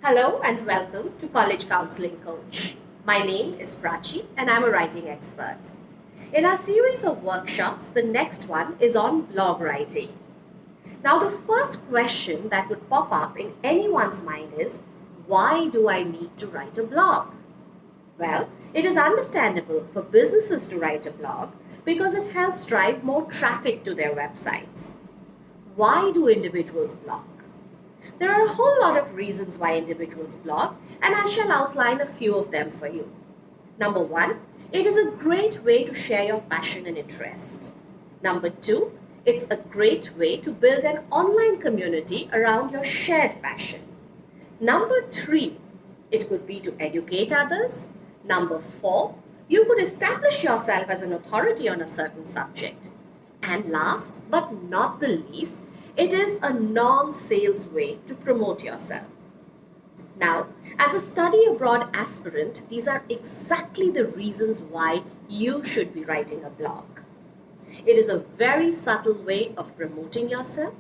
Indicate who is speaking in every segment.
Speaker 1: Hello and welcome to College Counseling Coach. My name is Prachi and I'm a writing expert. In our series of workshops, the next one is on blog writing. Now, the first question that would pop up in anyone's mind is, why do I need to write a blog? Well, it is understandable for businesses to write a blog because it helps drive more traffic to their websites. Why do individuals blog? There are a whole lot of reasons why individuals blog, and I shall outline a few of them for you. Number one, it is a great way to share your passion and interest. Number two, it's a great way to build an online community around your shared passion. Number three, it could be to educate others. Number four, you could establish yourself as an authority on a certain subject. And last but not the least, it is a non-sales way to promote yourself. Now, as a study abroad aspirant, these are exactly the reasons why you should be writing a blog. It is a very subtle way of promoting yourself,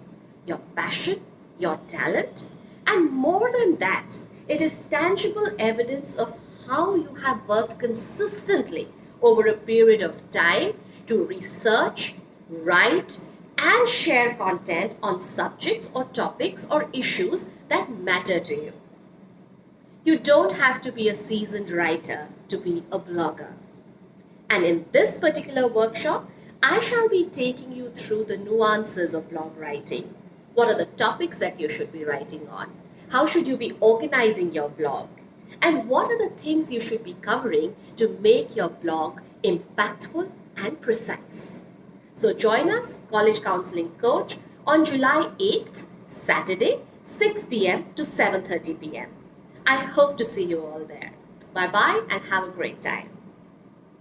Speaker 1: your passion, your talent, and more than that, it is tangible evidence of how you have worked consistently over a period of time to research, write, and share content on subjects or topics or issues that matter to you. You don't have to be a seasoned writer to be a blogger. And in this particular workshop, I shall be taking you through the nuances of blog writing. What are the topics that you should be writing on? How should you be organizing your blog? And what are the things you should be covering to make your blog impactful and precise? So join us, College Counseling Coach, on July 8th, Saturday, 6 p.m. to 7:30 p.m. I hope to see you all there. Bye-bye and have a great time.